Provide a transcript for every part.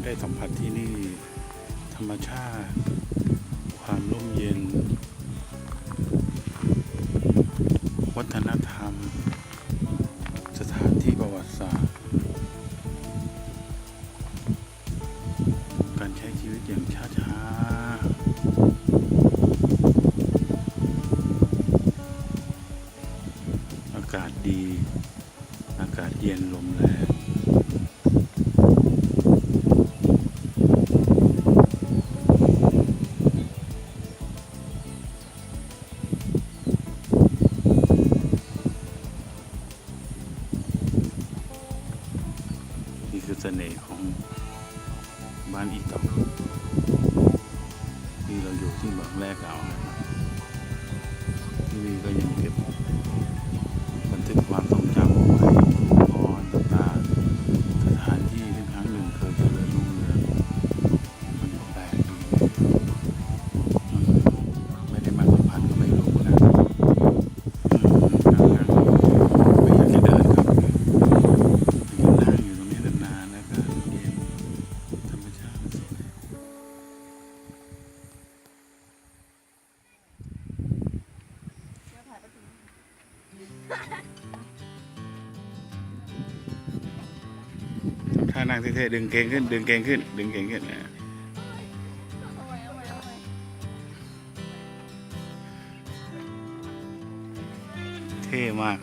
ได้สัมผัสที่นี่ธรรมชาติความร่มเย็นวัฒนธรรมสถานที่ประวัติศาสตร์การใช้ชีวิตอย่างช้าๆอากาศดีอากาศเย็นลมแรงนี่คือเสน่ห์ของบ้านอีตองที่เราอยู่ที่เมืองแรกเรานะครับที่นี่ก็ยังเก็บบันทึกความทรงจำเอาไว้พรต่างๆสถานที่ที่ครั้งหนึ่งเคยเจริญรุ่งเรืองมันก็แปลกดีไม่ได้มาสัมผัสก็ไม่รู้นะไม่อยากจะเดินครับยืนนั่งอยู่ตรงนี้นานๆแล้วก็เย็นธรรมชาติสวยถ้านั่งเท่ๆดึงเกงขึ้นดึงเกงขึ้นดึงเกงขึ้นนะเท่มาก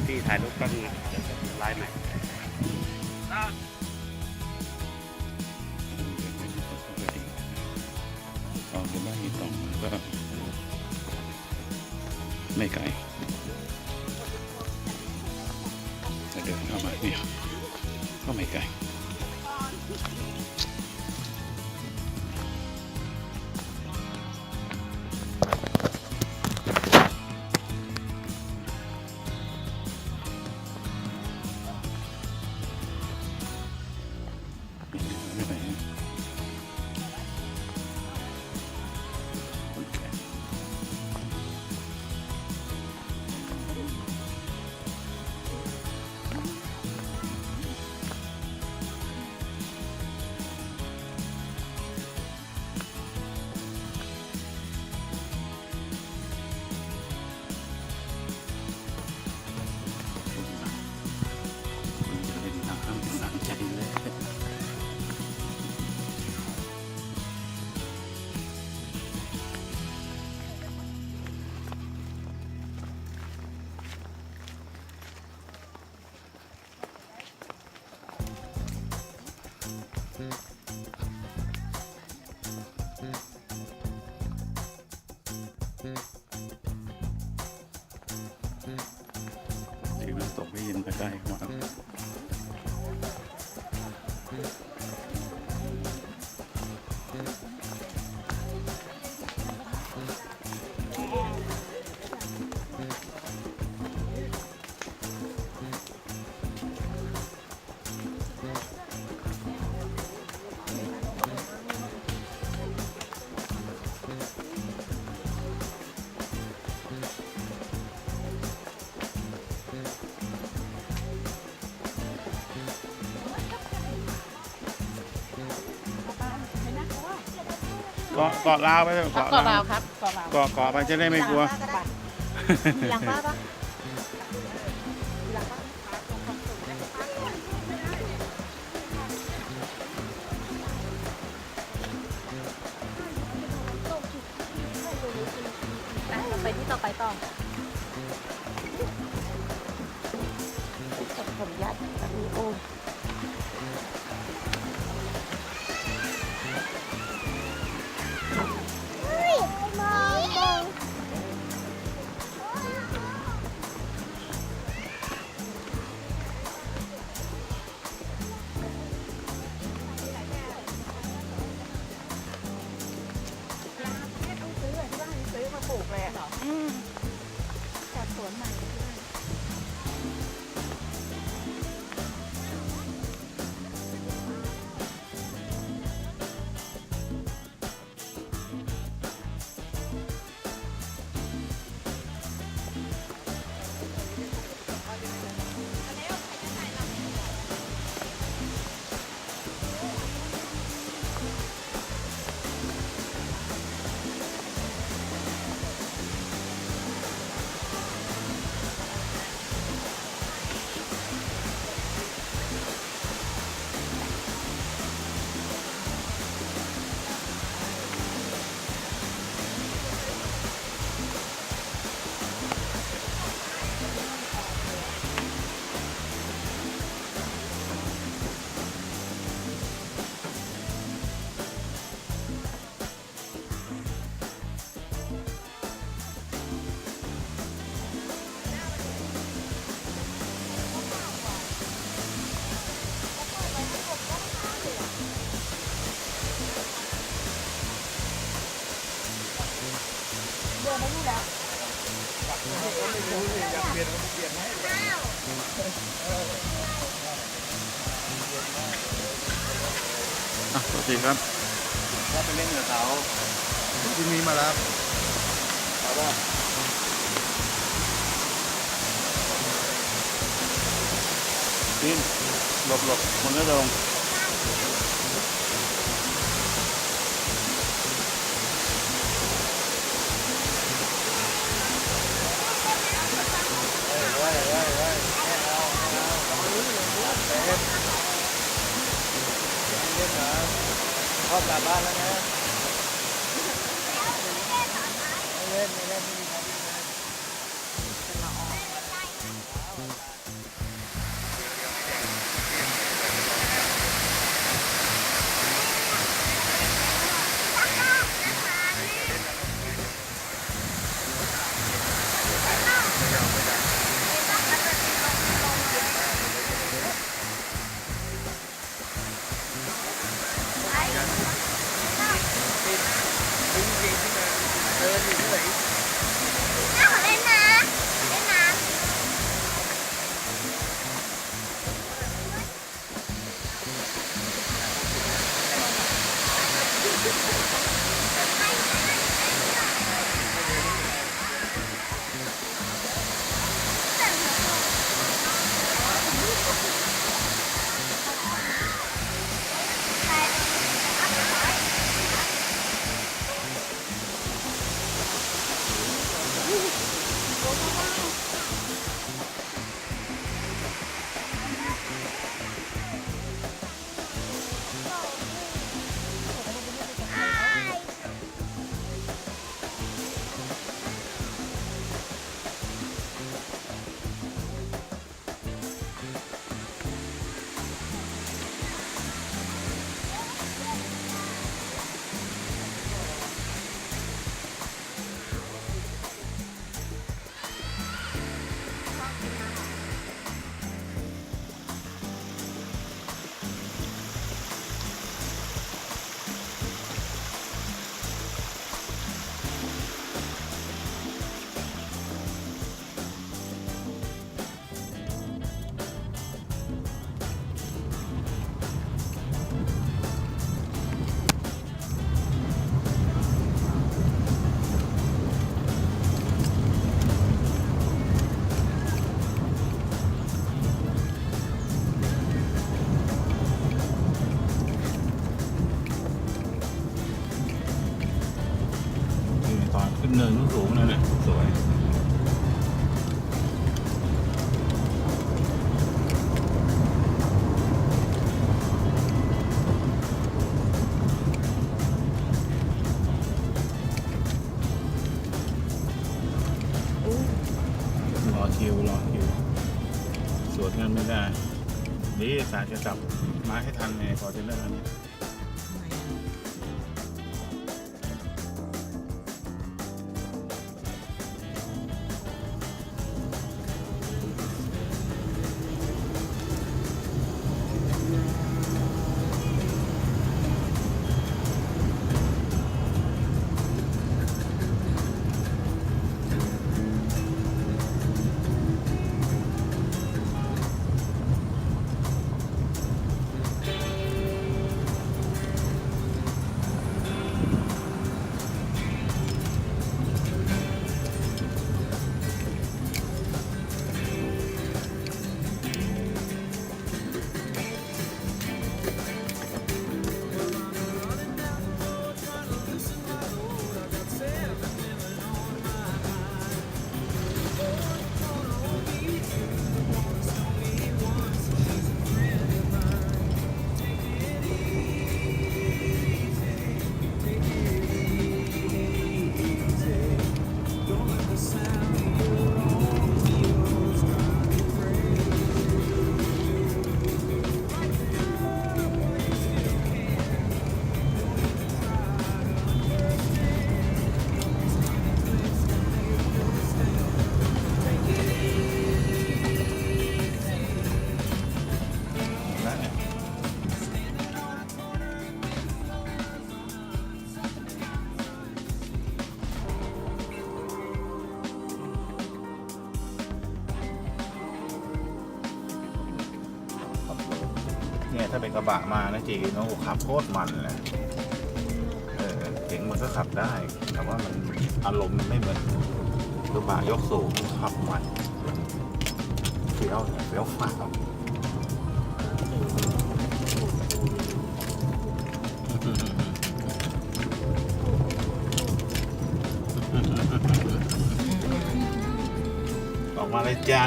ที่ถ่ายรูปก็มีไลน์ใหม่ออกจากบ้านอีตองก็ไม่ไกลจะเดินเข้ามาเนี่ยก็ไม่ไกล สีมันตกไม่เย็นไปใกล้มาก เกาะลาวไปเถอะ เกาะลาวครับเกาะลาว เกาะไปจะได้ไม่กลัว มีหลังบ้านปะไปที่ต่อไปต่อผมยัดแบบนี้โอ้ซื้อมาปลูกเลยเหรอจากสวนใหม่เดินไม่รู้แล้วโอเคครับ ถ้าไปเล่นกับเขาที่มีมาแล้วเอาป่ะ นี่หลบมันก็ลง ไว้ไม่เอาเล่นเล่นนะพ่อกลับบ้านแล้วนะไม่เล่นไม่มีใครเล่นนะจริงๆที่มันเดินอยู่ที่ไหน นี่สารจะจับมาให้ทันในฟอร์จูเนอร์เนี่ยแล้วเนี่ยเนี่ยถ้าเป็นกระบะมานะจีน้องขับโคตรมันเลยเก๋งมันก็ขับได้ แต่ว่ามันอารมณ์มันไม่เหมือนกระบะยกสูงขับมันเฟี้ยวเนี่ยเฟี้ยวฟ้าวออกมาเลยจ้า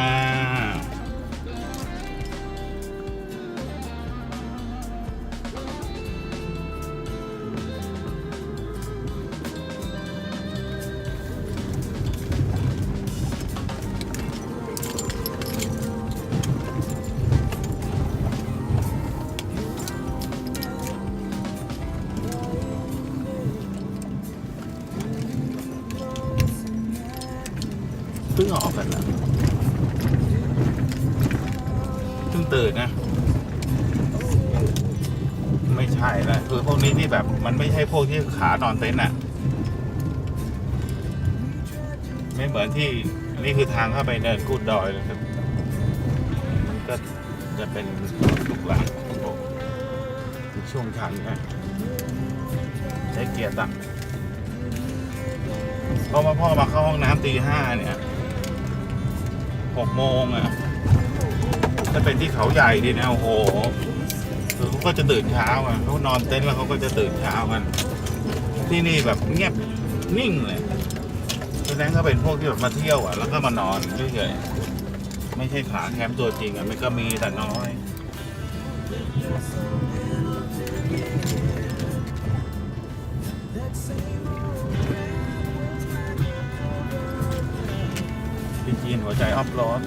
เพิ่งออกกันนะเพิ่งตื่นนะไม่ใช่นะคือพวกนี้ที่แบบมันไม่ใช่พวกที่ขานอนเต็นท์อ่ะไม่เหมือนที่นี่คือทางเข้าไปเนินกูดดอยเลยครับมันก็จะเป็นลูกหลานของผมช่วงชันนะใช้เกียร์ต่ำเพราะว่าพ่อมาเข้าห้องน้ำตี 5เนี่ย6 โมงอ่ะถ้าเป็นที่เขาใหญ่ดีนะโอ้โหคือเขาก็จะตื่นเช้าอ่ะเขานอนเต็นท์แล้วเขาก็จะตื่นเช้ากันที่นี่แบบเงียบนิ่งเลยแสดงก็เป็นพวกที่แบบมาเที่ยวอ่ะแล้วก็มานอนเฉยๆไม่ใช่ขาแคมป์ตัวจริงอ่ะมันก็มีแต่น้อยจีนหัวใจออฟโรด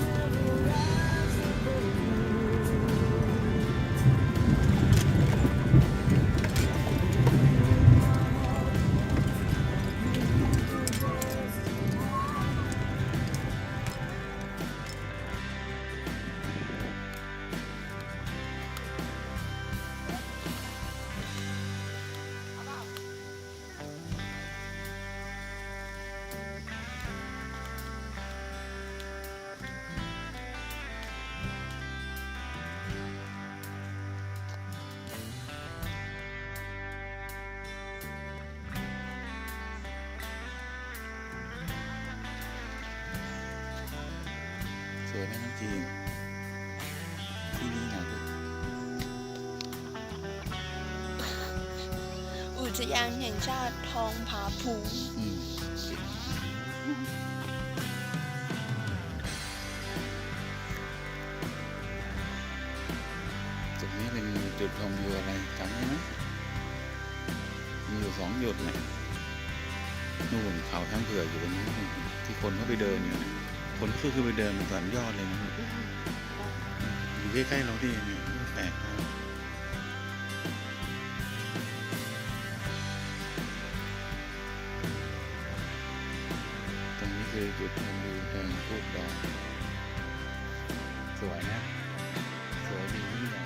สวยนะน้องจีนที่นี่นะอุทยานแห่งชาติทองผาภูมิจุดนี้เป็นจุดชมวิวอะไรจำได้ไหมมีอยู่2 จุดนะนู่นเขาทั้งเผือกอยู่ตรงนี้ที่คนเขาไปเดินอยู่นะคนก็คือไปเดินสันยอดเลยนะวิ อยู่ใกล้ๆเราดิเนี่ยแปลกมากตรงนี้คือจุดชมวิวเชิงพูดดอยสวยนะ สวยดียิ่งใหญ่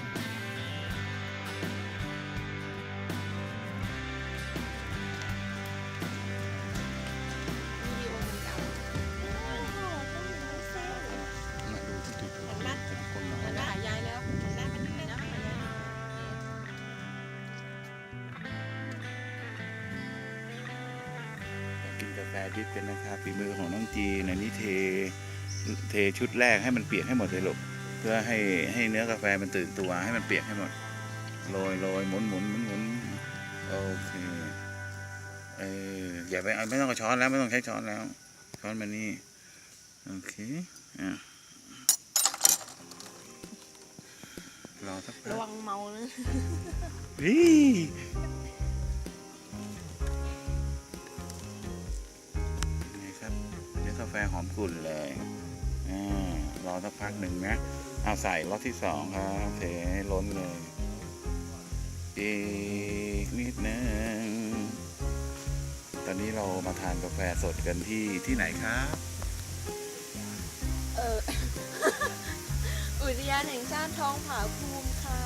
มาดูที่จุดชมวิวเป็นคนน้อยนะ หายายแล้วหันหน้าเป็นยังไงนะหายาย กินกาแฟดริปกันนะครับฝีมือของน้องจีนอันนี้เทชุดแรกให้มันเปียกให้หมดเลยลูกเพื่อให้เนื้อกาแฟมันตื่นตัวให้มันเปียกให้หมดโรยหมุนโอเคอย่าไปไม่ต้องเอาช้อนแล้วไม่ต้องใช้ช้อนแล้วช้อนมานี่โอเครอสักแป๊ ระ บ วังเมานะ ไงครับเนื้อกาแฟหอมกลุ่นเลยรอสักพักหนึ่งนะเอาใส่รอบที่สองครับเทให้ล้นเลยอีกนิดนึงตอนนี้เรามาทานกาแฟสดกันที่ไหนครับ อุทยานแห่งชาติทองผาภูมิค่ะ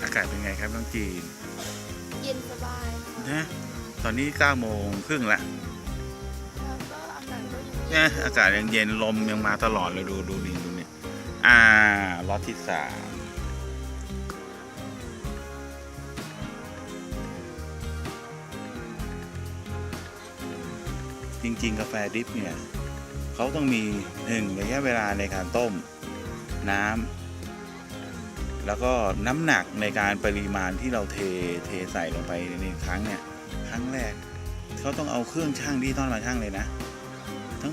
อากาศเป็นไงครับน้องจีน เย็นสบายค่ะ นะตอนนี้9:30ละ แล้วก็อากาศก็เย็น เนี่ยอากาศยังเย็นลมยังมาตลอดเลยดูนี่ล็อตที่3จริงๆกาแฟดริปเนี่ยเขาต้องมี1ระยะเวลาในการต้มน้ำแล้วก็น้ำหนักในการปริมาณที่เราเทใส่ลงไปในครั้งแรกเขาต้องเอาเครื่องชั่งดิจิตอลมาชั่งเลยนะทั้ง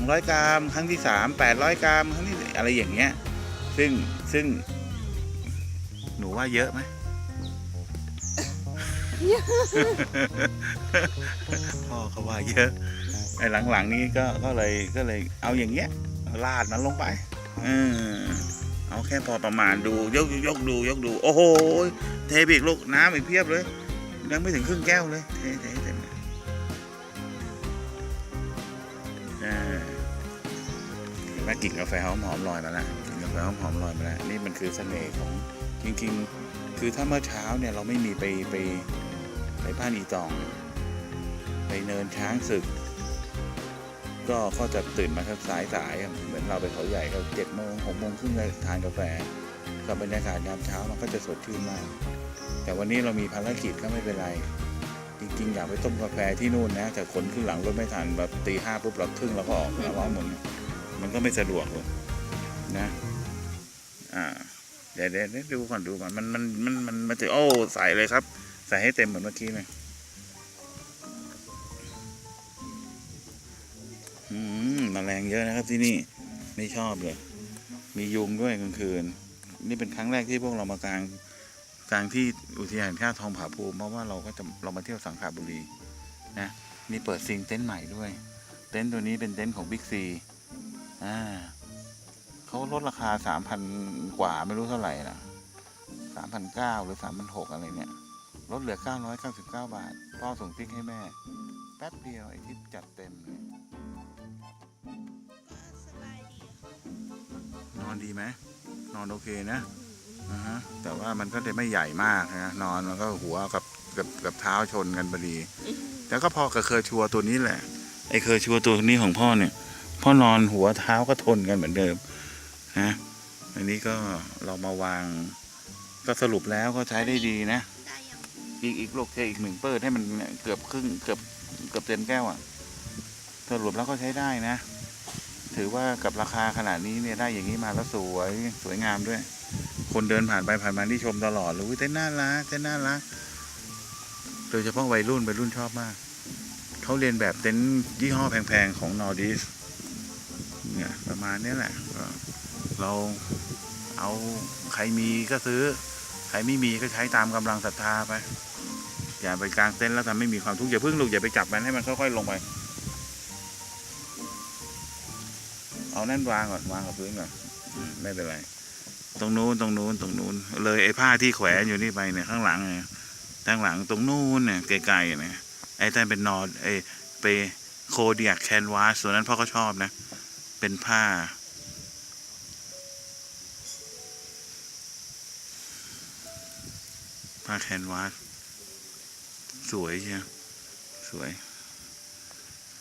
200 กรัมครั้งที่3 800 กรัมครั้งที่อะไรอย่างเงี้ยซึ่งหนูว่าเยอะไหม พ่อเขาว่าเยอะไอ้หลังๆนี้ก็เลยเอาอย่างเงี้ยลาดมันลงไปเอาแค่พอประมาณดูยกดูโอ้โหเทไปอีกลูกน้ำอีกเพียบเลยยังไม่ถึงครึ่งแก้วเลยเทเต็มแม่กลิ่นกาแฟหอมลอยมาแล้วกลิ่นกาแฟหอมลอยมาแล้วนี่มันคือเสน่ห์ของจริงๆคือถ้าเมื่อเช้าเนี่ยเราไม่มีไปบ้านอีตองไปเนินช้างศึกก็จะตื่นมาครับสายเหมือนเราไปเขาใหญ่ก็7 โมง 6 โมงครึ่งเลยทานกาแฟกับบรรยากาศยามเช้ามันก็จะสดชื่นมากแต่วันนี้เรามีภารกิจก็ไม่เป็นไรจริงๆอยากไปต้มกาแฟที่นู่นนะแต่คนขึ้นหลังรถไม่ทันแบบตี 5ปุ๊บเราครึ่งแล้วก็ออกแล้วร้อนหมดมันก็ไม่สะดวกเลยนะเดี๋ยวดูก่อนมันจะโอ้ใส่เลยครับใส่ให้เต็มเหมือนเมื่อกี้เลยแมลงเยอะนะครับที่นี่ไม่ชอบเลยมียุงด้วยกลางคืนนี่เป็นครั้งแรกที่พวกเรามากลางที่อุทยานแห่งชาติทองผาภูมิเพราะว่าเรามาเที่ยวสังขบุรีนะนี่เปิดซิงเต็นท์ใหม่ด้วยเต็นท์ตัวนี้เป็นเต็นท์ของบิ๊กซีเขาลดราคา 3,000 กว่าไม่รู้เท่าไหร่นะ3,900 หรือ 3,600 อะไรเนี่ยลดเหลือ999 บาทพ่อส่งพริกให้แม่แป๊บเดียวไอ้ทิปจัดเต็มเลยนอนดีไหมนอนโอเคนะแต่ว่ามันก็จะไม่ใหญ่มากนะนอนมันก็หัวกับเท้าชนกันพอดีแต่ก็พอกับเคอร์ชัวตัวนี้แหละไอ้เคอร์ชัวตัวนี้ของพ่อเนี่ยพ่อนอนหัวเท้าก็ทนกันเหมือนเดิมนะอันนี้ก็เรามาวางก็สรุปแล้วก็ใช้ได้ดีนะอีกลูกเทอีก1 เปิดให้มันเกือบครึ่งเกือบเต็มแก้วสรุปแล้วก็ใช้ได้นะถือว่ากับราคาขนาดนี้เนี่ยได้อย่างนี้มาแล้วสวยงามด้วยคนเดินผ่านไปผ่านมาที่ชมตลอดเลยเต้นน่ารักโดยเฉพาะวัยรุ่นชอบมากเขาเรียนแบบเต็นท์ยี่ห้อแพงๆของนอร์ดิสเนี่ยประมาณนี้แหละเราเอาใครมีก็ซื้อใครไม่มีก็ใช้ตามกำลังศรัทธาไปอย่าไปกางเต็นท์แล้วทำไม่มีความทุกข์อย่าเพิ่งลูกอย่าไปจับมันให้มันค่อยๆลงไป เอานั่นวางก่อนวางกับพื้นก่อนไม่เป็นไรตรงนู้นเลยไอ้ผ้าที่แขวนอยู่นี่ไปเนี่ยข้างหลังเนี่ยข้างหลังตรงนู้นเนี่ยไกลๆเนี่ยไอ้แต่เป็นนอร์ไอ้ไปโคเดียกแคนวาสส่วนนั้นพ่อก็ชอบนะเป็นผ้าแคนวาสสวยใช่ไหมสวย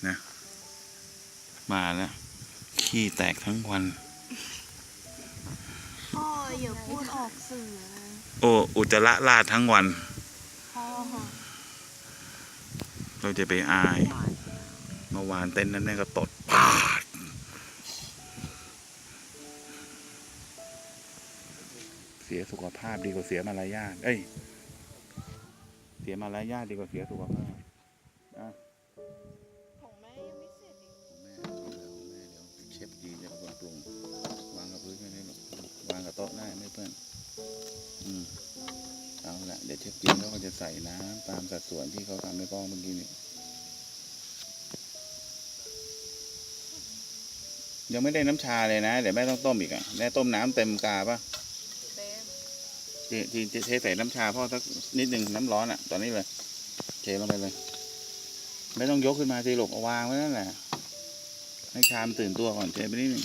นะมาแล้วขี้แตกทั้งวัน พ่ออย่าพูดออกสื่อนะ โอ้อุจจาระราดทั้งวัน พ่อ เราจะไปอายเมื่อวานเต้นนั้นแม่ก็ตดปาดเสียสุขภาพดีกว่าเสียมารยาทเอ้ยเสียมารยาทดีกว่าเสียสุขภาพอ่ะ ของแม่ยังไม่เสร็จอีก แม่เดี๋ยวเชฟดีจะเป็นคนปรุงวางกับพื้นแค่นี้หรอกวางกับโต๊ะได้ไม่เพื่อนเอาละเดี๋ยวเชฟดีเขาก็จะใส่น้ำตามสัดส่วนที่เขาทำในกล้องเมื่อกี้นี่ยังไม่ได้น้ำชาเลยนะเดี๋ยวแม่ต้องต้มอีกอ่ะแม่ต้มน้ำเต็มกาป่ะ เต็ม ทีเทใส่น้ำชาพ่อสักนิดหนึ่งน้ำร้อนอ่ะตอนนี้เลยเทลงไปเลยไม่ต้องยกขึ้นมาทีหลกเอาวางไว้นั่นแหละให้ชามตื่นตัวก่อนเทไปนิดหนึ่ง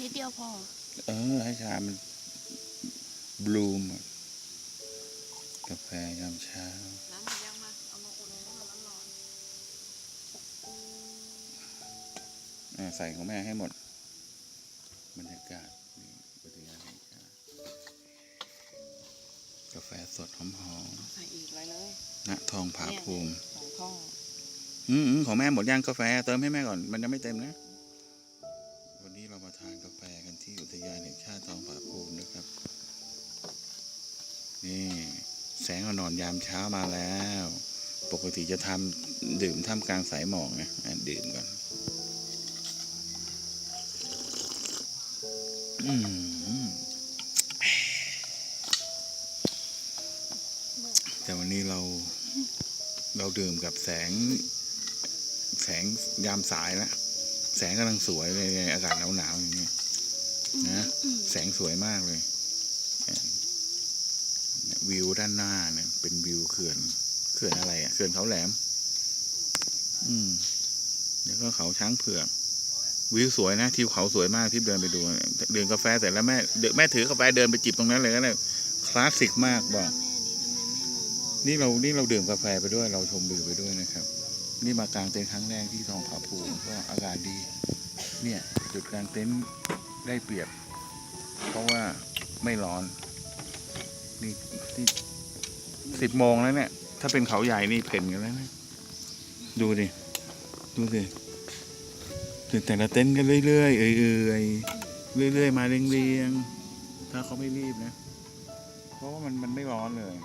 นิดเดียวพอ ให้ชามันบลูมกาแฟยามเช้า น้ำมันยังมาเอามาอุ่นให้มันร้อน ใส่ของแม่ให้หมดบรรยากาศนี่อุทยานแห่งชาติกาแฟสดหอม ๆใส่อีกไว้เลย ๆณทองผาภูมิ สองท่อง ของแม่หมดย่างกาแฟเติมให้แม่ก่อนมันยังไม่เต็มนะวันนี้เรามาทานกาแฟกันที่อุทยานแห่งชาติทองผาภูมินะครับนี่แสงอ่อนๆยามเช้ามาแล้ว ปกติจะดื่มท่ามกลางสายหมอกนะดื่มก่อนแต่วันนี้เราดื่มกับแสงยามสายนะแสงกำลังสวยเลยอากาศหนาวๆอย่างนี้นะแสงสวยมากเลยวิวด้านหน้าเนี่ยเป็นวิวเขื่อนอะไรอ่ะเขื่อนเขาแหลมแล้วก็เขาช้างเผือกวิวสวยนะทิวเขาสวยมากที่เดินไปดูดื่มกาแฟเสร็จแล้วแม่ถือกาแฟเดินไปจิบตรงนั้นเลยก็เลยคลาสสิกมากบอกนี่เราดื่มกาแฟไปด้วยเราชมวิวไปด้วยนะครับนี่มากางเต็นท์ครั้งแรกที่ทองผาภูมิก็อากาศดีเนี่ยจุดกางเต็นท์ได้เปรียบเพราะว่าไม่ร้อนนี่10 โมงแล้วเนี่ยถ้าเป็นเขาใหญ่นี่เพ่นกันแล้วนะดูสิแต่ละเต็นท์กันเรื่อยๆเรื่อยๆมาเรียงๆถ้าเขาไม่รีบนะเพราะว่ามันไม่ร้อนเลย